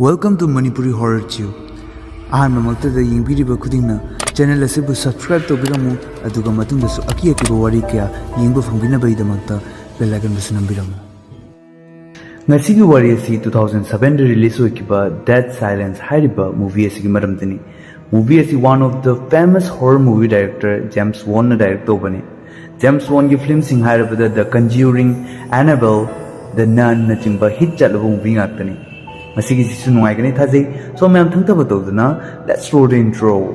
Welcome to Manipuri Horror Tube. I'm Mamakta Yingpiriba Kudina, channel Asibu subscribe to Biramu, Aduga Matundasu Aki Warikia, Yingbo from Binabai Makta, Belagan Basinambiramu. Nasigi Warriors 2007 release Wikiba Dead Silence Hariba movie as Maramtini. Movie is one of the famous horror movie director James Wan director bane. James Wan ki film sing Harabada The Conjuring, Annabelle, The Nun Nachimba hit chalaba movie ngakani. Masigi sisu nuaigani thazai so myam thangtaba tawduna let's roll the intro.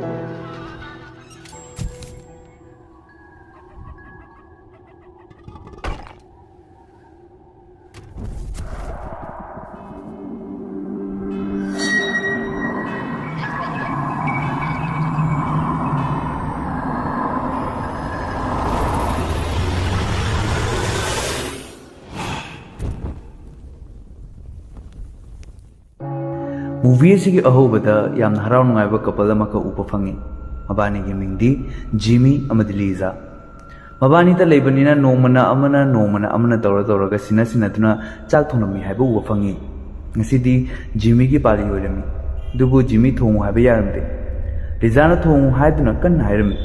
Movie asigi ahobada yamna haraw nungaiba couple amaka upa fangi. Mabani gi mingdi Jimmy amadi Liza. Mabani ta leibanina nomana amana tawra sina tuna chak thonami haiba upa fangi. Ngasidi Jimmy gi pali oirami. Dubu Jimmy thongu haiba yaramde. Liza na thongu haiduna kan hairami.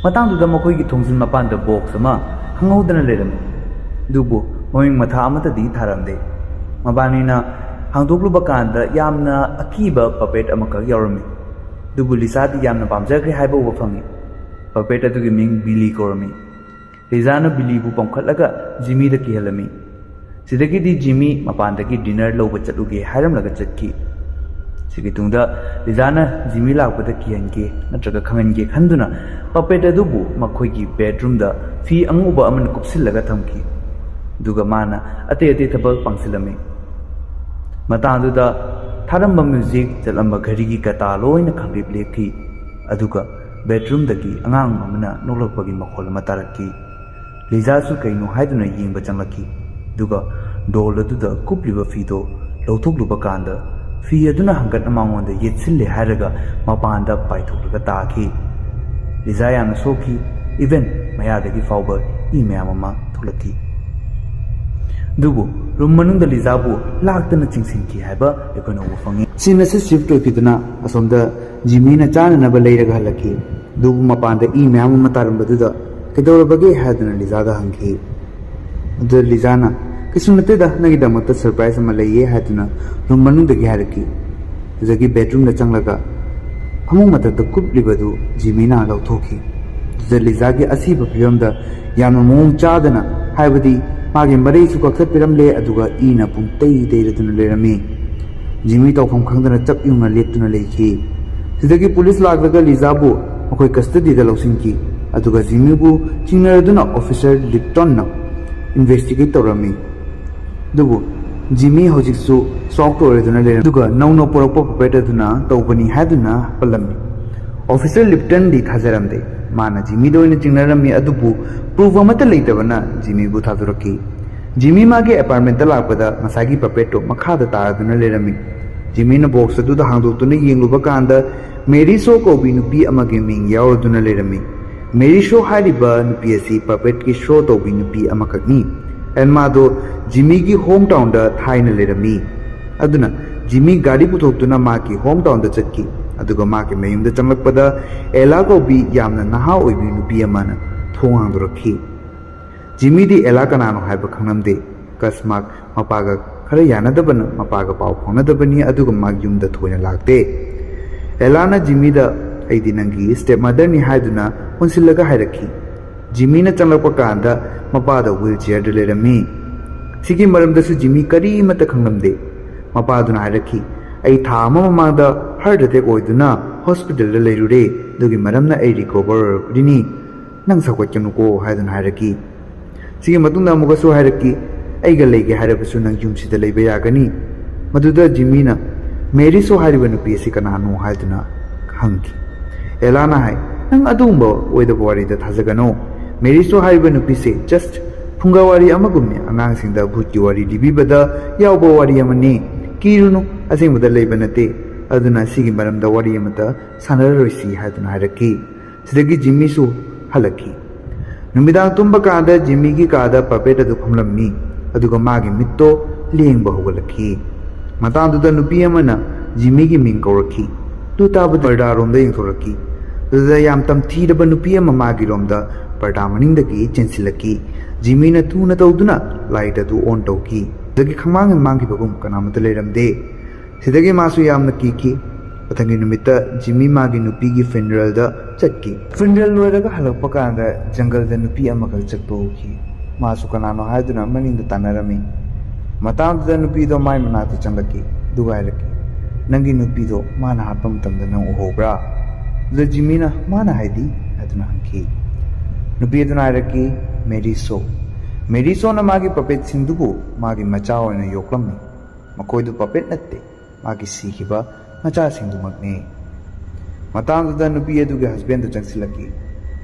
Matangduda makoi gi thongsin mapanda box ama hangaudana lerami. Dubu moing matha amata di tharamde. Mabani na Hangdokluba kanda yamna akiba puppet amaka yaurami. Dubu Liza di yamna pamjakri haiba uba fangi. Puppet adugi ming Billy korami. Liza na Billy bu pamkhatlaga Jimmy da kihalami. Sidagi di Jimmy mapandagi dinner loba chatluge hairamlaga chatki. Sigi tungda Liza na Jimmy lakpada kihange natraga khangange khanduna puppet adubu makhoi gi bedroom da fi anguba aman kupsillaga thamki. Duga mana ate thabak pangsilami. Matangduda tharamba music chalamba ghari kata loina khamlip lekhi aduga bedroom dagi angang amana nolakpagi makhol mataraki Liza su kainu haiduna yingba changlaki duga dol aduda kupliba fido lawthokluba kanda fi aduna hangat amangonda yetsille haraga mapanda paithokluga taaki Liza yana soki event mayadagi fauba email ama thulaki Dubu room manungda Liza bu laktana chingsinki haiba ekona ufangi sina se shift okiduna asomda Jimmy na chana na balairaga halaki dubu mapanda email ama tarambaduda kedorabage haduna Liza da hangi adu Liza na kisumate da nagi damakta surprise ama laiye haduna room manungda gi haraki zagi bedroom na changlaga among mata da kuplibadu Jimmy na lawthoki adu Liza gi asiba phiyamda yamna mong chadana haibadi Magi Maray su kaksa piramle aduga ina pung tay deiraduna lerami. Jimmy tawfam khangdana chap yunga letuna leikhi. Sidagi police laglaga Liza bu makoi custody da lawsinki. Aduga Jimmy bu chingnaraduna officer Lipton na investigate tawrami. Dubu Jimmy hojiksu soft oraduna lerami. Aduga nauno porakpa papetaduna tawbani haduna palami. Officer Lipton di thajaramde. Mana Jimmy do ina chingnarami adubu proof amata leitabana Jimmy bu thaduraki Jimmy mage apartment lakpada masagi papeto makhada taraduna lerami Jimmy na box adu da hangdotuna yengluba kanda Mary Shaw ko bi nupi amage ming yawduna lerami Mary Shaw hariba nupi asi puppet ki show to bi nupi amakakni and mado Jimmy gi hometown da thaina lerami aduna Jimmy gari puthokuna ma ki hometown da chatki aduga ma ke mayumda changlakpada Ella ko bi yamna naha oibi nupi amana thongang durakhi Jimmy di Ella kanano haiba khangnamde kasmak mapaga khara yanadabana mapaga paw phonadabani aduga mag yumda thoina lakte Ella na Jimmy da aidi nangi stepmother ni haiduna onsillaga hairakhi Jimmy na changlakpa kanda mapada wheelchair de lerami sigi maramda su Jimmy kari mata khangnamde mapaduna hairakhi ai tha ama mamada heart attack oiduna hospital da leirure dugi maramna ai recover rini nang sakwachanu ko haidun hairaki sigi matungda amuga su hairaki aiga leige harabasu nang yumsi da leiba yagani maduda Jimmy na Mary so hariba nupi asi kanano haiduna hangi Elana hai nang adumba oida bawari da thajagano Mary so hariba nupi se just phungawari amagumne angang singda bhutki wari libibada yawba wari amani kirunu asingmada leiba nate aduna sigi maramda wari amata sanararoisi haiduna hairaki sidagi Jimmy su halaki numidang tumba kanda Jimmy gi kada puppet adu phumlammi aduga magi mitto lengba hogalaki matang du da nupi amana ꯖꯤꯃꯤꯒꯤ ꯃꯤꯡ ꯀꯧꯔꯛꯈꯤ꯫ ꯑꯗꯨ ꯇꯥꯕꯗ ꯄꯔꯗꯥꯔꯣꯝꯗ ꯌꯦꯡꯊꯣꯔꯛꯈꯤ꯫ ꯑꯗꯨꯗ ꯌꯥꯝ ꯇꯝꯊꯤꯔꯕ ꯅꯨꯄꯤ ꯑꯃ ꯃꯥꯒꯤꯔꯣꯝꯗ ꯄꯔꯗꯥ ꯃꯅꯤꯡꯗꯒꯤ ꯆꯦꯟꯁꯤꯜꯂꯛꯈꯤ꯫ ꯖꯤꯃꯤꯅ ꯊꯨꯅ ꯇꯧꯗꯨꯅ light ꯑꯗꯨ ꯑꯣꯟ ꯇꯧꯈꯤ꯫ ꯑꯗꯨꯗꯒꯤ ꯈꯪꯃꯥꯡ ꯃꯥꯡꯈꯤꯕꯒꯨꯝ ꯀꯅꯥꯃꯠꯇ ꯂꯩꯔꯝꯗꯦ꯫ ꯁꯤꯗꯒꯤ ꯃꯥꯁꯨ ꯌꯥꯝꯅ ꯀꯤꯈꯤ꯫ ꯃꯊꯪꯒꯤ ꯅꯨꯃꯤꯠꯇ ꯖꯤꯃꯤ ꯃꯥꯒꯤ ꯅꯨꯄꯤꯒꯤ ꯐꯤꯅꯔꯦꯜꯗ ꯆꯠꯈꯤ꯫ ꯐꯤꯅꯔꯦꯜ ꯂꯣꯏꯔꯒ ꯍꯜꯂꯛꯄ ꯀꯥꯟꯗ ꯖꯪꯒꯜꯗ ꯅꯨꯄꯤ ꯑꯃꯈꯛ ꯆꯠꯄ ꯎꯈꯤ꯫ ꯃꯥꯁꯨ ꯀꯅꯥꯅꯣ ꯍꯥꯏꯗꯨꯅ ꯃꯅꯤꯡꯗ ꯇꯥꯟꯅꯔꯝꯃꯤ꯫ ꯃꯇꯥꯡꯗꯨꯗ ꯅꯨꯄꯤꯗꯣ ꯃꯥꯏ ꯃꯅꯥꯛꯇ ꯆꯪꯂꯛꯈꯤ ꯑꯗꯨꯒ ꯍꯥꯏꯔꯛꯈꯤ, "ꯅꯪꯒꯤ ꯅꯨꯄꯤꯗꯣ ꯃꯥꯅ ꯍꯥꯠꯄ ꯃꯇꯝꯗ ꯅꯪ ꯎꯍꯧꯕ꯭ꯔꯥ?" ꯑꯗꯨꯗ ꯖꯤꯃꯤꯅ "ꯃꯥꯅ ꯍꯥꯏꯗꯤ?" ꯍꯥꯏꯗꯨꯅ ꯍꯪꯈꯤ꯫ ꯅꯨꯄꯤ ꯑꯗꯨꯅ ꯍꯥꯏꯔꯛꯈꯤ, "ꯃꯦꯔꯤꯁꯣ. ꯃꯦꯔꯤꯁꯣꯅ ꯃꯥꯒꯤ ꯄꯄꯦꯠꯁꯤꯡꯗꯨꯕꯨ ꯃꯥꯒꯤ ꯃꯆꯥ ꯑꯣꯏꯅ ꯌꯣꯛꯂꯝꯃꯤ꯫ ꯃꯈꯣꯏꯗꯨ ꯄꯄꯦꯠ ꯅꯠꯇꯦ, ꯃꯥꯒꯤ ꯁꯤꯈꯤꯕ ꯃꯆꯥꯁꯤꯡꯗꯨꯃꯛꯅꯤ." ꯃꯇꯥꯡꯗꯨꯗ ꯅꯨꯄꯤ ꯑꯗꯨꯒꯤ ꯍꯁꯕꯦꯟꯗꯨ ꯆꯪꯁꯤꯜꯂꯛꯈꯤ꯫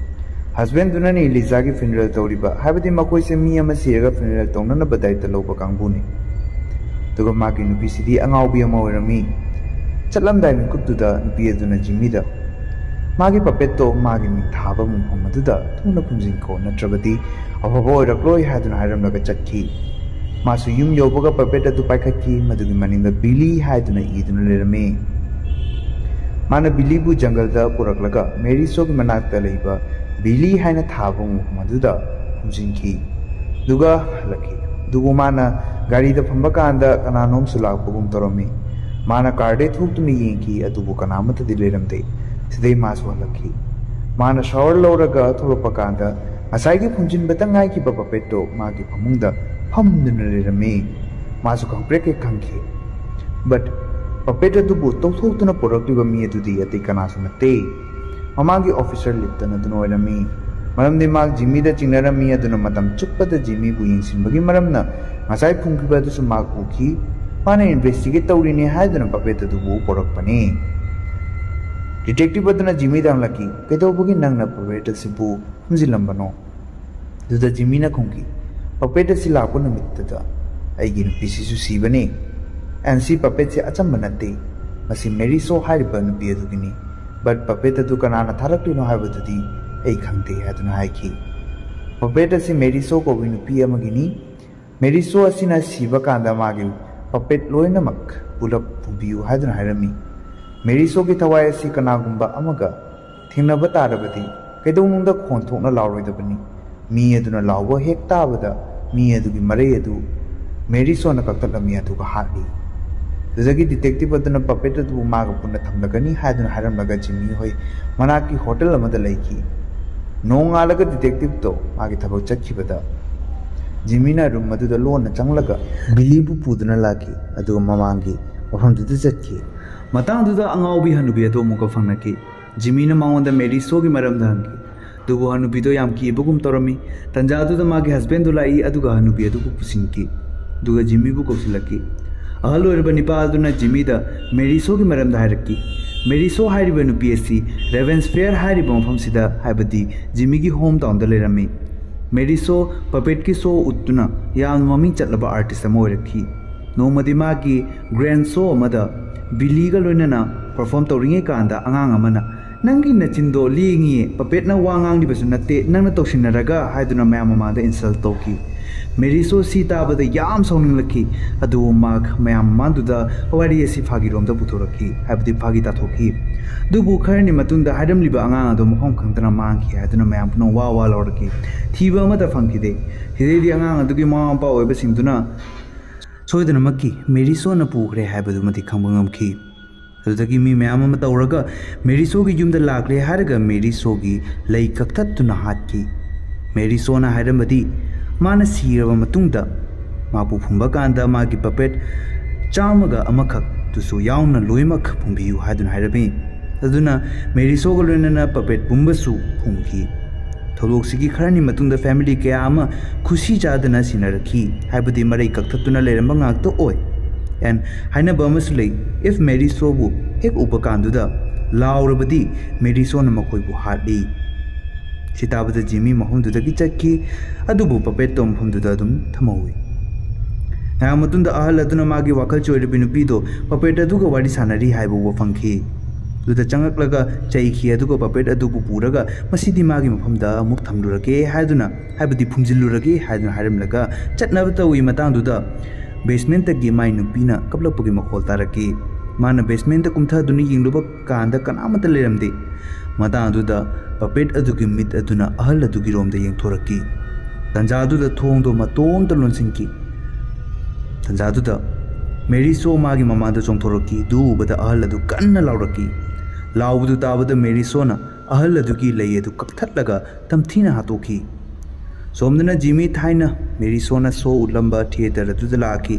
ꯍꯁꯕꯦꯟꯗꯨꯅꯅꯤ ꯂꯤꯖꯥꯒꯤ ꯐꯤꯅꯔꯦꯜ ꯇꯧꯔꯤꯕ, ꯍꯥꯏꯕꯗꯤ ꯃꯈꯣꯏꯁꯦ ꯃꯤ ꯑꯃ ꯁꯤꯔꯒ ꯐꯤꯅꯔꯦꯜ ꯇꯧꯅꯅꯕ ꯗꯥꯏꯇ ꯂꯧꯕ ꯀꯥꯡꯕꯨꯅꯤ꯫ ꯑꯗꯨꯒ ꯃꯥꯒꯤ ꯅꯨꯄꯤꯁꯤꯗꯤ ꯑꯉꯥꯎꯕꯤ ꯑꯃ ꯑꯣꯏꯔꯝꯃꯤ꯫ ꯆꯠꯂꯝꯗꯥꯏ ꯃꯤꯀꯨꯞꯇꯨꯗ ꯅꯨꯄꯤ ꯑꯗꯨꯅ ꯖꯤꯃꯤꯗ ꯃꯥꯒꯤ ꯄꯄꯦꯠꯇꯣ ꯃꯥꯒꯤ ꯃꯤꯡ ꯊꯥꯕ ꯃꯐꯝ ꯑꯗꯨꯗ ꯊꯨꯅ ꯐꯨꯝꯖꯤꯟꯈꯣ, ꯅꯠꯇ꯭ꯔꯕꯗꯤ ꯑꯐꯕ ꯑꯣꯏꯔꯛꯂꯣꯏ ꯍꯥꯏꯗꯨꯅ ꯍꯥꯏꯔꯝꯂꯒ ꯆꯠꯈꯤ꯫ ꯃꯥꯁꯨ ꯌꯨꯝ ꯌꯧꯕꯒ ꯄꯄꯦꯠ ꯑꯗꯨ ꯄꯥꯏꯈꯠꯈꯤ꯫ ꯃꯗꯨꯒꯤ ꯃꯅꯤꯡꯗ ꯕꯤꯂꯤ ꯍꯥꯏꯗꯨꯅ ꯏꯗꯨꯅ ꯂꯩꯔꯝꯃꯤ꯫ ꯃꯥꯅ ꯕꯤꯂꯤꯕꯨ ꯖꯪꯒꯜꯗ ꯄꯨꯔꯛꯂꯒ ꯃꯦꯔꯤꯁꯣꯒꯤ ꯃꯅꯥꯛꯇ ꯂꯩꯕ ꯕꯤꯂꯤ ꯍꯥꯏꯅ ꯊꯥꯕ ꯃꯐꯝ ꯑꯗꯨꯗ ꯐꯨꯝꯖꯤꯟꯈꯤ ꯑꯗꯨꯒ ꯍꯜꯂꯛꯈꯤ꯫ ꯑꯗꯨꯕꯨ ꯃꯥꯅ ꯒꯥꯔꯤꯗ ꯐꯝꯕ ꯀꯥꯟꯗ ꯀꯅꯥꯅꯣꯝꯁꯨ ꯂꯥꯛꯄꯒꯨꯝ ꯇꯧꯔꯝꯃꯤ꯫ ꯃꯥꯅ ꯀꯥꯔꯗꯩ ꯊꯣꯛꯇꯨꯅ ꯌꯦꯡꯈꯤ, ꯑꯗꯨꯕꯨ ꯀꯅꯥꯃꯠꯇꯗꯤ ꯂꯩꯔꯝꯗꯦ꯫ ꯁꯤꯗꯩ ꯃꯥꯁꯨ ꯍꯜꯂꯛꯈꯤ꯫ ꯃꯥꯅ ꯁꯥꯋꯔ ꯂꯧꯔꯒ ꯊꯣꯛꯂꯛꯄ ꯀꯥꯟꯗ ꯉꯁꯥꯏꯒꯤ ꯐꯨꯝꯖꯤꯟꯕꯇ ꯉꯥꯏꯈꯤꯕ ꯄꯄꯦꯠꯇꯣ ꯃꯥꯒꯤ ꯐꯃꯨꯡꯗ ꯐꯝꯗꯨꯅ ꯂꯩꯔꯝꯃꯤ꯫ ꯃꯥꯁꯨ ꯈꯪꯄ꯭ꯔꯦꯛ ꯍꯦꯛ ꯈꯪꯈꯤ꯫ ꯕꯠ ꯄꯄꯦꯠ ꯑꯗꯨꯕꯨ ꯇꯧꯊꯣꯛꯇꯨꯅ ꯄꯨꯔꯛꯂꯤꯕ ꯃꯤ ꯑꯗꯨꯗꯤ ꯑꯇꯩ ꯀꯅꯥꯁꯨ ꯅꯠꯇꯦ, ꯃꯃꯥꯡꯒꯤ ꯑꯣꯐꯤꯁꯔ ꯂꯤꯞꯇꯟ ꯑꯗꯨꯅ ꯑꯣꯏꯔꯝꯃꯤ꯫ ꯃꯔꯝꯗꯤ ꯃꯥ ꯖꯤꯃꯤꯗ ꯆꯤꯡꯅꯔꯝꯃꯤ, ꯑꯗꯨꯅ ꯃꯇꯝ ꯆꯨꯞꯄꯗ ꯖꯤꯃꯤꯕꯨ ꯌꯦꯡꯁꯤꯟꯕꯒꯤ ꯃꯔꯝꯅ ꯉꯁꯥꯏ ꯐꯨꯝꯈꯤꯕ ꯑꯗꯨꯁꯨ ꯃꯥ ꯎꯈꯤ꯫ ꯃꯥꯅ ꯏꯟꯚꯦꯁꯇꯤꯒꯦꯠ ꯇꯧꯔꯤꯅꯦ ꯍꯥꯏꯗꯨꯅ ꯄꯄꯦꯠ ꯑꯗꯨꯕꯨ ꯄꯣꯔꯛꯄꯅꯤ꯫ ꯗꯤꯇꯦꯛꯇꯤꯚ ꯑꯗꯨꯅ ꯖꯤꯃꯤꯗ ꯍꯪꯂꯛꯈꯤ, "ꯀꯩꯗꯧꯕꯒꯤ ꯅꯪꯅ ꯄꯄꯦꯠ ꯑꯁꯤꯕꯨ ꯐꯨꯝꯖꯤꯜꯂꯝꯕꯅꯣ?" ꯑꯗꯨꯗ ꯖꯤꯃꯤꯅ ꯈꯨꯝꯈꯤ, "ꯄꯄꯦꯠ ꯑꯁꯤ ꯂꯥꯛꯄ ꯅꯨꯃꯤꯠꯇꯨꯗ ꯑꯩꯒꯤ ꯅꯨꯄꯤꯁꯤꯁꯨ ꯁꯤꯕꯅꯤ꯫ ꯑꯦꯟ ꯁꯤ ꯄꯄꯦꯠꯁꯤ ꯑꯆꯝꯕ ꯅꯠꯇꯦ, ꯃꯁꯤ ꯃꯦꯔꯤꯁꯣ ꯍꯥꯏꯔꯤꯕ ꯅꯨꯄꯤ ꯑꯗꯨꯒꯤꯅꯤ꯫ ꯕꯠ ꯄꯄꯦꯠ ꯑꯗꯨ ꯀꯅꯥꯅ ꯊꯥꯔꯛꯂꯤꯅꯣ ꯍꯥꯏꯕꯗꯨꯗꯤ ꯑꯩ ꯈꯪꯗꯦ" ꯍꯥꯏꯗꯨꯅ ꯍꯥꯏꯈꯤ꯫ ꯄꯄꯦꯠ ꯑꯁꯤ ꯃꯦꯔꯤꯁꯣ ꯀꯧꯕꯤ ꯅꯨꯄꯤ ꯑꯃꯒꯤꯅꯤ꯫ ꯃꯦꯔꯤꯁꯣ ꯑꯁꯤꯅ ꯁꯤꯕ ꯀꯥꯟꯗ ꯃꯥꯒꯤ ꯄꯄꯦꯠ ꯂꯣꯏꯅꯃꯛ ꯄꯨꯂꯞ ꯐꯨꯝꯕꯤꯌꯨ ꯍꯥꯏꯗꯨꯅ ꯍꯥꯏꯔꯝꯃꯤ꯫ ꯃꯦꯔꯤꯁꯣꯒꯤ ꯊꯋꯥꯏ ꯑꯁꯤ ꯀꯅꯥꯒꯨꯝꯕ ꯑꯃꯒ ꯊꯦꯡꯅꯕ ꯇꯥꯔꯕꯗꯤ ꯀꯩꯗꯧꯅꯨꯡꯗ ꯈꯣꯟ ꯊꯣꯛꯅ ꯂꯥꯎꯔꯣꯏꯗꯕꯅꯤ꯫ ꯃꯤ ꯑꯗꯨꯅ ꯂꯥꯎꯕ ꯍꯦꯛ ꯇꯥꯕꯗ ꯃꯤ ꯑꯗꯨꯒꯤ ꯃꯔꯩ ꯑꯗꯨ ꯃꯦꯔꯤꯁꯣꯅ ꯀꯛꯊꯠꯂꯝꯃꯤ ꯑꯗꯨꯒ ꯍꯥꯠꯂꯤ꯫ ꯑꯗꯨꯗꯒꯤ ꯗꯤꯇꯦꯛꯇꯤꯚ ꯑꯗꯨꯅ ꯄꯄꯦꯠ ꯑꯗꯨꯕꯨ ꯃꯥꯒ ꯄꯨꯟꯅ ꯊꯝꯂꯒꯅꯤ ꯍꯥꯏꯗꯨꯅ ꯍꯥꯏꯔꯝꯂꯒ ꯖꯤꯃꯤ ꯍꯣꯏ ꯃꯅꯥꯛꯀꯤ ꯍꯣꯇꯦꯜ ꯑꯃꯗ ꯂꯩꯈꯤ꯫ ꯅꯣꯡꯉꯥꯜꯂꯒ ꯗꯤꯇꯦꯛꯇꯤꯚꯇꯣ ꯃꯥꯒꯤ ꯊꯕꯛ ꯆꯠꯈꯤꯕꯗ ꯖꯤꯃꯤꯅ ꯔꯨꯝ ꯑꯗꯨꯗ ꯂꯣꯟꯅ ꯆꯪꯂꯒ ꯕꯤꯂꯤꯕꯨ ꯄꯨꯗꯨꯅ ꯂꯥꯛꯈꯤ, ꯑꯗꯨꯒ ꯃꯃꯥꯡꯒꯤ ꯃꯐꯝꯗꯨꯗ ꯆꯠꯈꯤ꯫ ꯃꯇꯥꯡꯗꯨꯗ ꯑꯉꯥꯎꯕꯤ ꯍꯅꯨꯕꯤ ꯑꯗꯨ ꯑꯃꯨꯛꯀ ꯐꯪꯅꯈꯤ꯫ ꯖꯤꯃꯤꯅ ꯃꯉꯣꯟꯗ ꯃꯦꯔꯤꯁꯣꯒꯤ ꯃꯔꯝꯗ ꯍꯪꯈꯤ, ꯑꯗꯨꯕꯨ ꯍꯅꯨꯕꯤꯗꯣ ꯌꯥꯝ ꯀꯤꯕꯒꯨꯝ ꯇꯧꯔꯝꯃꯤ꯫ ꯇꯟꯖꯥꯗꯨꯗ ꯃꯥꯒꯤ ꯍꯁꯕꯦꯟꯗꯨ ꯂꯥꯛꯏ, ꯑꯗꯨꯒ ꯍꯅꯨꯕꯤ ꯑꯗꯨꯕꯨ ꯄꯨꯁꯤꯟꯈꯤ ꯑꯗꯨꯒ ꯖꯤꯃꯤꯕꯨ ꯀꯧꯁꯤꯜꯂꯛꯈꯤ꯫ ꯑꯍꯜ ꯑꯣꯏꯔꯕ ꯅꯤꯄꯥ ꯑꯗꯨꯅ ꯖꯤꯃꯤꯗ ꯃꯦꯔꯤꯁꯣꯒꯤ ꯃꯔꯝꯗ ꯍꯥꯏꯔꯛꯈꯤ꯫ ꯃꯦꯔꯤꯁꯣ ꯍꯥꯏꯔꯤꯕ ꯅꯨꯄꯤ ꯑꯁꯤ ꯔꯦꯚꯦꯟꯁꯐꯦꯌꯔ ꯍꯥꯏꯔꯤꯕ ꯃꯐꯝꯁꯤꯗ, ꯍꯥꯏꯕꯗꯤ ꯖꯤꯃꯤꯒꯤ ꯍꯣꯝ ꯇꯥꯎꯟꯗ ꯂꯩꯔꯝꯃꯤ꯫ ꯃꯦꯔꯤꯁꯣ ꯄꯄꯦꯠꯀꯤ ꯁꯣ ꯎꯠꯇꯨꯅ ꯌꯥꯝꯅ ꯃꯃꯤꯡ ꯆꯠꯂꯕ ꯑꯥꯔꯇꯤꯁ ꯑꯃ ꯑꯣꯏꯔꯛꯈꯤ꯫ ꯅꯣꯡꯃꯗꯤ ꯃꯥꯒꯤ ꯒ꯭ꯔꯦꯟ ꯁꯣ ꯑꯃꯗ ꯕꯤꯂꯤꯒ ꯂꯣꯏꯅꯅ ꯄꯔꯐꯣꯔꯝ ꯇꯧꯔꯤꯉꯩ ꯀꯥꯟꯗ ꯑꯉꯥꯡ ꯑꯃꯅ, "ꯅꯪꯒꯤ ꯅꯆꯤꯟꯗꯣ ꯂꯦꯡꯉꯤꯌꯦ, ꯄꯄꯦꯠꯅ ꯋꯥ ꯉꯥꯡꯂꯤꯕꯁꯨ ꯅꯠꯇꯦ, ꯅꯪꯅ ꯇꯧꯁꯤꯟꯅꯔꯒ" ꯍꯥꯏꯗꯨꯅ ꯃꯌꯥꯝ ꯃꯃꯥꯡꯗ ꯏꯟꯁꯜꯠ ꯇꯧꯈꯤ꯫ ꯃꯦꯔꯤꯁꯣ ꯁꯤ ꯇꯥꯕꯗ ꯌꯥꯝ ꯁꯥꯎꯅꯤꯡꯂꯛꯈꯤ, ꯑꯗꯨꯕꯨ ꯃꯌꯥꯝ ꯃꯃꯥꯡꯗꯨꯗ ꯋꯥꯔꯤ ꯑꯁꯤ ꯐꯥꯒꯤꯔꯣꯝꯗ ꯄꯨꯊꯣꯔꯛꯈꯤ, ꯍꯥꯏꯕꯗꯤ ꯐꯥꯒꯤ ꯇꯥꯊꯣꯛꯈꯤ꯫ ꯑꯗꯨꯕꯨ ꯈꯔꯅꯤ ꯃꯇꯨꯡꯗ ꯍꯥꯏꯔꯝꯂꯤꯕ ꯑꯉꯥꯡ ꯑꯗꯨ ꯃꯐꯝ ꯈꯪꯗꯅ ꯃꯥꯡꯈꯤ ꯍꯥꯏꯗꯨꯅ ꯃꯌꯥꯝ ꯄꯨꯝꯅꯃꯛ ꯋꯥ ꯋꯥ ꯂꯥꯎꯔꯛꯈꯤ꯫ ꯊꯤꯕ ꯑꯃꯠꯇ ꯐꯪꯈꯤꯗꯦ꯫ ꯁꯤꯗꯩꯗꯤ ꯑꯉꯥꯡ ꯑꯗꯨꯒꯤ ꯃꯃꯥ ꯃꯄꯥ ꯑꯣꯏꯕꯁꯤꯡꯗꯨꯅ ꯁꯣꯏꯗꯅꯃꯛꯀꯤ ꯃꯦꯔꯤꯁꯣꯅ ꯄꯨꯈ꯭ꯔꯦ ꯍꯥꯏꯕꯗꯨꯃꯗꯤ ꯈꯪꯕ ꯉꯝꯈꯤ꯫ ꯑꯗꯨꯗꯒꯤ ꯃꯤ ꯃꯌꯥꯝ ꯑꯃ ꯇꯧꯔꯒ ꯃꯦꯔꯤꯁꯣꯒꯤ ꯌꯨꯝꯗ ꯂꯥꯛꯂꯦ ꯍꯥꯏꯔꯒ ꯃꯦꯔꯤꯁꯣꯒꯤ ꯂꯩ ꯀꯛꯊꯠꯇꯨꯅ ꯍꯥꯠꯈꯤ꯫ ꯃꯦꯔꯤꯁꯣꯅ ꯍꯥꯏꯔꯝꯕꯗꯤ ꯃꯥꯅ ꯁꯤꯔꯕ ꯃꯇꯨꯡꯗ ꯃꯥꯕꯨ ꯐꯨꯝꯕ ꯀꯥꯟꯗ ꯃꯥꯒꯤ ꯄꯄꯦꯠ 101ꯈꯛꯇꯨꯁꯨ ꯌꯥꯎꯅ ꯂꯣꯏꯅꯃꯛ ꯐꯨꯝꯕꯤꯌꯨ ꯍꯥꯏꯗꯨꯅ ꯍꯥꯏꯔꯝꯃꯤ꯫ ꯑꯗꯨꯅ ꯃꯦꯔꯤꯁꯣꯒ ꯂꯣꯏꯅꯅ ꯄꯄꯦꯠ ꯄꯨꯝꯕꯁꯨ ꯐꯨꯝꯈꯤ꯫ ꯊꯧꯗꯣꯛꯁꯤꯒꯤ ꯈꯔꯅꯤ ꯃꯇꯨꯡꯗ ꯐꯦꯃꯤꯂꯤ ꯀꯌꯥ ꯑꯃ ꯈꯨꯁꯤ ꯆꯥꯗꯅ ꯁꯤꯟꯅꯔꯛꯈꯤ, ꯍꯥꯏꯕꯗꯤ ꯃꯔꯩ ꯀꯛꯊꯠꯇꯨꯅ ꯂꯩꯔꯝꯕ ꯉꯥꯛꯇ ꯑꯣꯏ꯫ ꯑꯦꯟ ꯍꯥꯏꯅꯕ ꯑꯃꯁꯨ ꯂꯩ, ꯏꯐ ꯃꯦꯔꯤꯁꯣꯕꯨ ꯍꯦꯛ ꯎꯕ ꯀꯥꯟꯗꯨꯗ ꯂꯥꯎꯔꯕꯗꯤ ꯃꯦꯔꯤꯁꯣꯅ ꯃꯈꯣꯏꯕꯨ ꯍꯥꯠꯂꯤ꯫ ꯁꯤ ꯇꯥꯕꯗ ꯖꯤꯃꯤ ꯃꯐꯝꯗꯨꯗꯒꯤ ꯆꯠꯈꯤ, ꯑꯗꯨꯕꯨ ꯄꯄꯦꯠꯇꯣ ꯃꯐꯝꯗꯨꯗ ꯑꯗꯨꯝ ꯊꯝꯍꯧꯏ꯫ ꯉꯥꯏꯍꯥꯛ ꯃꯇꯨꯡꯗ ꯑꯍꯜ ꯑꯗꯨꯅ ꯃꯥꯒꯤ ꯋꯥꯈꯜ ꯆꯣꯏꯔꯕꯤ ꯅꯨꯄꯤꯗꯣ ꯄꯄꯦꯠ ꯑꯗꯨꯒ ꯋꯥꯔꯤ ꯁꯥꯟꯅꯔꯤ ꯍꯥꯏꯕ ꯎꯕ ꯐꯪꯈꯤ꯫ ꯑꯗꯨꯗ ꯆꯪꯂꯛꯂꯒ ꯆꯩꯈꯤ, ꯑꯗꯨꯒ ꯄꯄꯦꯠ ꯑꯗꯨꯕꯨ ꯄꯨꯔꯒ ꯃꯁꯤꯗꯤ ꯃꯥꯒꯤ ꯃꯐꯝꯗ ꯑꯃꯨꯛ ꯊꯝꯂꯨꯔꯒꯦ ꯍꯥꯏꯗꯨꯅ, ꯍꯥꯏꯕꯗꯤ ꯐꯨꯝꯖꯤꯜꯂꯨꯔꯒꯦ ꯍꯥꯏꯗꯨꯅ ꯍꯥꯏꯔꯝꯂꯒ ꯆꯠꯅꯕ ꯇꯧꯏ꯫ ꯃꯇꯥꯡꯗꯨꯗ ꯕꯦꯁꯃꯦꯟꯇꯒꯤ ꯃꯥꯏ ꯅꯨꯄꯤꯅ ꯀꯞꯂꯛꯄꯒꯤ ꯃꯈꯣꯜ ꯇꯥꯔꯛꯈꯤ꯫ मान बेसमेंट कुमथादुना यिंगलुब कांदा कनामत लेरमदे मतांदुदा पपेट अदुगी मिट अदुना अहल अदुगी रोमदा यंगथोरकी तंजादुदा थोंदो मतोंत लोनसिंकी तंजादुदा मेरी सो मागी ममादा चोंथोरकी दुबदा अहल अदु कन्ना लाउरकी लाउबदु ताबदा मेरी सोना अहल अदुगी लैयेदु कक्थटलगा तमथीना हातोकी सोमदना जिमी थाइना मेरी सोना सो उलंबा थिएटर अदुदा लाकी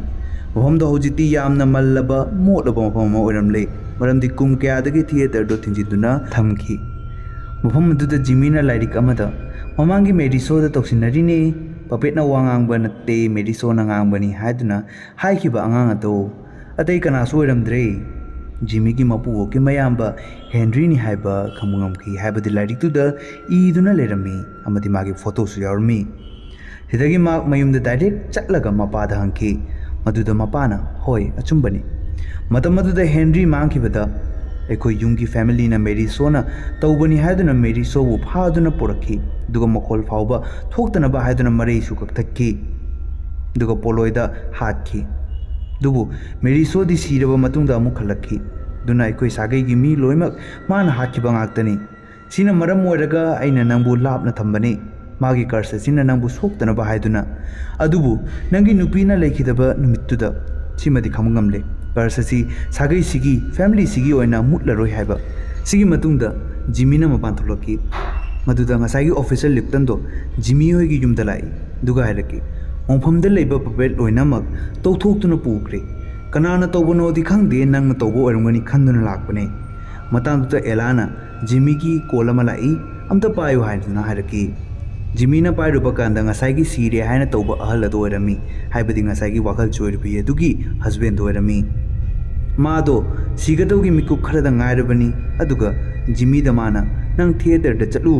मफमदा हौजिती यामना मल्लबा मोटलबा मफम ओइरमले मरमदी कुम कयादगी थिएटर दो थिंजिदुना थमकी मफम अदुदा जिमीना लाइरिक अमदा ममांगी मेरी सोदा तौसिनरिने पपेटना वांगांगबा नते मेरी सोना गांगबनी हायदुना हाइखिबा अंगांग अदो अतै कनासो ओइरमद्रे जिमी की मपू के मयाम्बा हेनरी नि हाइबा खमुंगमकी हाइबदि लाइरिकतुदा इदुना लेरमी अमदि मागी फोटोसु यारमी हिदगी माक मयुमदा डायरेक्ट चटलगा मपादा हंकी मदुदा मपाना होय अचुंबनी मतम मदुदा हेनरी मांगखिबदा एखोय युंगी फैमिली ना मेरी सोना तौबनी हायदुना मेरी सोबु फादुना पुरखी दुगा मखोल फावबा थोक्तनबा हायदुना मरे सु कक्थक्की दुगा पोलोयदा हातखी दुबु मेरी सोदी सिरबा मतुंगदा अमु खलक्खी दुना एखोय सागैगी मी लोयमक माना हातखिबा ngaktani सिना मरम ओइरगा आइना नंबु लापना थंबनी मागी कर्स सिना नंबु सोक्तनबा हायदुना अदुबु नंगी नुपीना लेखिदबा नुमित्तुदा सिमदि खमंगमले कर्स सि सागै सिगी फैमिली सिगी ओइना मुटलरोय हायबा सिगी मतुंगदा जिमीना मपान थोलकी मदुदा ngसागी ऑफिसर लिप्टन दो जिमी होगी युमदा लाई दुगा हायरकी ओंफमदा लेबा पपेट लोइनामक तौथोक्तुना पुख्रे कनाना तौबनोदि खंगदे नंग तौबो ओरमगनी खंदुना लाकपने मतांदुदा एलाना जिमी की कोलमा लाई अमता पायो हायदुना हायरकी जिमीना पाइरुबा कांदा ngसागी सीरे हायना तौबा अहल अदो ओरमी हायबदि ngसागी वाखल चोइरबि अदुगी हस्बैंड ओरमी मादो सिगदोगी मिकु खरदा ngairबनी अदुगा जिमी दमाना नंग थिएटर द चलु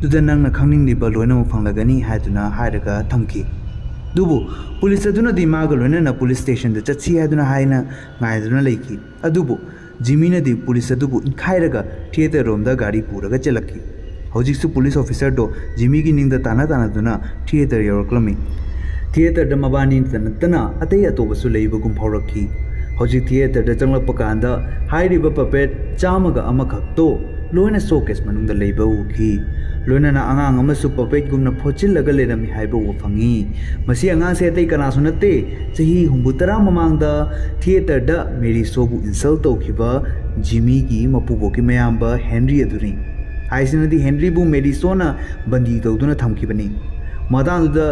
दुदा नंग खंगनिंगलिबा लोइना फंगलगनी हायदुना हायरगा थमकी दुबु पुलिस अदुना दिमाग लोइना ना पुलिस स्टेशन द चछि हायदुना हायना ngaयदुना लेकी अदुबु जिमीना दि पुलिस अदुबु खायरगा थिएटर रोमदा गाड़ी पुरगा चलकी हौजिकसु पुलिस ऑफिसर दो जिमी की निंगदा ताना ताना दुना थिएटर यौरक्लमी थिएटर द मबानी तनतना अतै अतोबसु लेइबगुम फावरकी हौजिक थिएटर द चंगलप कांदा हाइरिबा पपेट चामगा अमखक्तो लोइना शोकेस मनुंगदा लेइबा उखी लोइना ना अंगांग अमसु पपेट गुमना फोचिलगा लेरमी हाइबा उ फंगी मसी अंगांग से अतै कनासु नते चही हुंबुतरा ममांगदा थिएटर द मेरी सोबु इंसल्ट तौखिबा जिमी की मपुबो की मयाम्बा हेनरी अदुनी हाइसिनदी हेनरी बु मेरी सोना बंदी तौदुना थमखिबनी मदांदुदा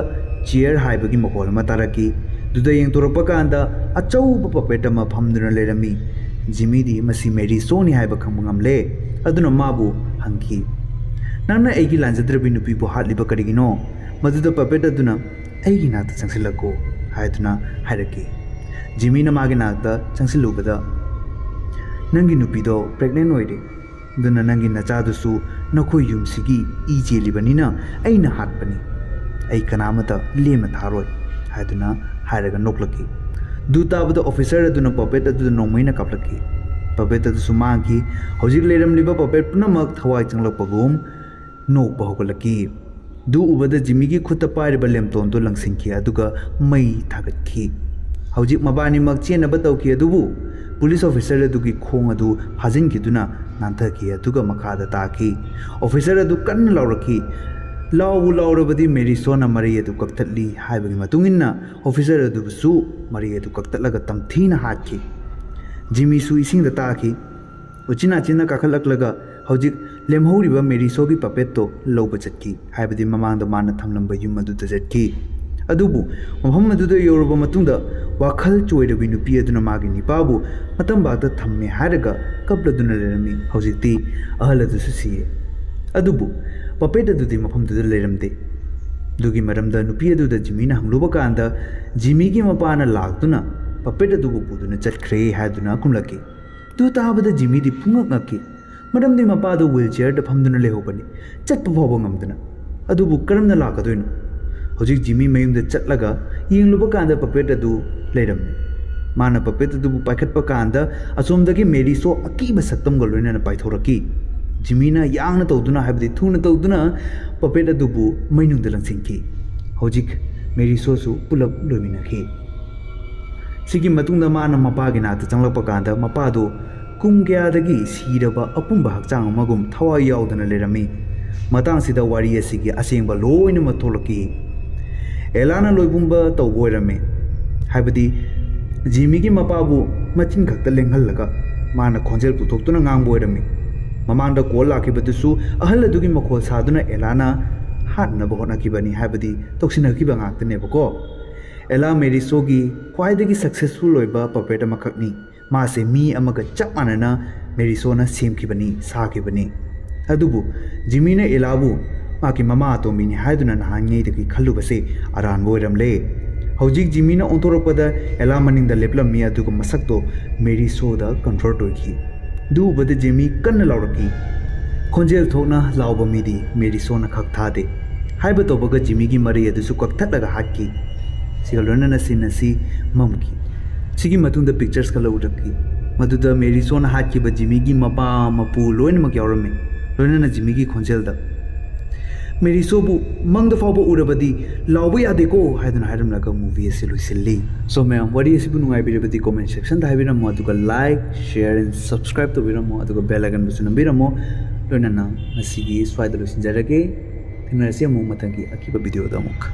चेयर हाइबगी मखोल मतारकी दुदा यंगतोरपा कांदा अचौब पपेट अमा फमदुना लेरमी जिमीदी मसी मेरी सोनी हाइबा खंबंगमले अदुना माबु हंकी नंना एगी लांजद्रबी नुपी बु हाटलिबा करिगिनो मदुदा पपेट अदुना एगी नाता चंगसिलको हायदुना हायरकी जिमीना मागे नाता चंगसिलुबदा नंगी नुपीदो प्रेग्नेंट ओइरे दुना नंगी नचादुसु नखोय युमसिगी इजेलिबनिना अइना हाटपनी अइ कनामता लेमा थारोय हायदुना हायरगा नोक्लकी दुताबदा ऑफिसर अदुना पपेट अदुदा नोमैना कापलकी पपेट अदुसु मांगी हौजिक लेरमलिबा पपेट पुनमक थवाय चंगलपगुम नोकबा होगलकी दु उबदा जिमीगी खुत्ता पाइरबा लेमतोंदो लंगसिंखी अदुगा मई थागतखी हौजिक मबानीमक चेनबा तौखी अदुबु पुलिस ऑफिसर अदुगी खोंग अदु फाजिनखिदुना नांथकी अदुगा मखादा ताकी ऑफिसर अदु कन्न लाउरकी लाउ लाउरबदी मेरी सोना मरी अदु कक्तली हाइबगी मतुंगिन्ना ऑफिसर अदुबसु मरी अदु कक्तलगा तमथीना हाटकी जिमी सु इसिंगदा ताकी उचिना चिना काखलकलगा हौजिक लेमहौरिबा मेरी सोगी पपेटो लौबा चटकी हाइबदी ममांगदा माना थमलंबा युम अदुदा चटकी अदुबु मफम अदुदा योरबा मतुंगदा वाखल चोइरबी नुपी अदुना मागी निपाबु मतम बागदा थम्मे हारगा कपलदुना लेरमी हौजिकती अहल अदुसु सिए अदुबु पपेट अदुदी मफमदुदा लेरमदे दुगी मरमदा नुपी अदुदा जिमीना हंगलुबा कांदा जिमीगी मपाना लागतुना पपेट अदुबु पुदुना चटख्रे हायदुना कुमलकी दु ताबदा जिमीदी पुंगक नकी मरमदी मपादो व्हीलचेयर द फमदुना लेहोबनी चटपा फावबा ngamduna अदुबु करमना लाकदोइनो हौजिक जिमी मयुमदा चटलगा यिंगलुबा कांदा पपेट अदु लेरमने माना पपेट अदुबु पाइखटपा कांदा असोमदगी मेरीसो अकीबा सक्तमगा लोइना पाइथोरकी जिमीना यांगना तौदुना हाइबदी थुना तौदुना पपेट अदुबु मैनुंगदा लंसिंकी हौजिक मेरीसोसु पुलप लोइमिनाखी सिगी मतुंगदा माना मपागी नाता चंगलप कांदा मपादो कुम कयादगी सीरबा अपुंबा हक्चांग मगुम थवा याउदना लेरमी मतंग सिदा वारी असिगी असेंगबा लोइनम थोलकी एलाना लोइबुंबा तौबोइरमे हाइबदी जिमी की मपाबू मचिन खक्ता लेंगहल्लगा माना खोंजेल पुथोक्तुना ngangbोइरमे ममांगदा कोल लाखिबदुसु अहल अदुगी मखोल सादुना एलाना हाननबा होनाखिबनी हाइबदी तोक्सिनखिबा ngakतनेबको एला मेरिसोगी ख्वाइदगी सक्सेसफुल होइबा पपेट अमखकनी मासे मी अमगा चप मानना मेरिसोना सेमखिबनी साखिबनी अदुबु जिमीना एलाबु माकी ममा अतोमिनी हाइदुना नहांगेदगी खल्लुबसे अरानबो ओइरमले हौजिक जिमीना ओंथोरकपदा एला मनिंगदा लेपलमी अदुगा मसक्तो मेरिसोदा कन्वर्ट होइखि दुबदे जिमी कन्न लाउरकी खोंजेल थोकना लाउबा मिदी मेरिसोना खक थादे हाइबा तोबगा जिमीगी मरी अदुसु कक्थटलगा हाटकी सिगा लोनना सिनसी ममकी सिगी मतुंदा पिक्चर्स का लौरकी मदुदा मेरिसोना हाटकीबा जिमीगी मपा मपु लोइनमक यावरमे लोनना जिमीगी खोंजेलदा मेरिसोबु मंगद फावबो उरबदी लाउबो यादेको हाइदन हाइरमलगा मूवी एसे लुइसिल्ली सो मैम वरी एसिबु नुंगाइबिरबदी कमेंट सेक्शन दा हाइबिरमो अदुगा लाइक शेयर एंड सब्सक्राइब तोबिरमो अदुगा बेल आइकन बसु नंबिरमो लोनना मसिगी स्वाइदा लुइसिंजरगे थिनरसी अमु मतंगी अकिबा वीडियो दा मुख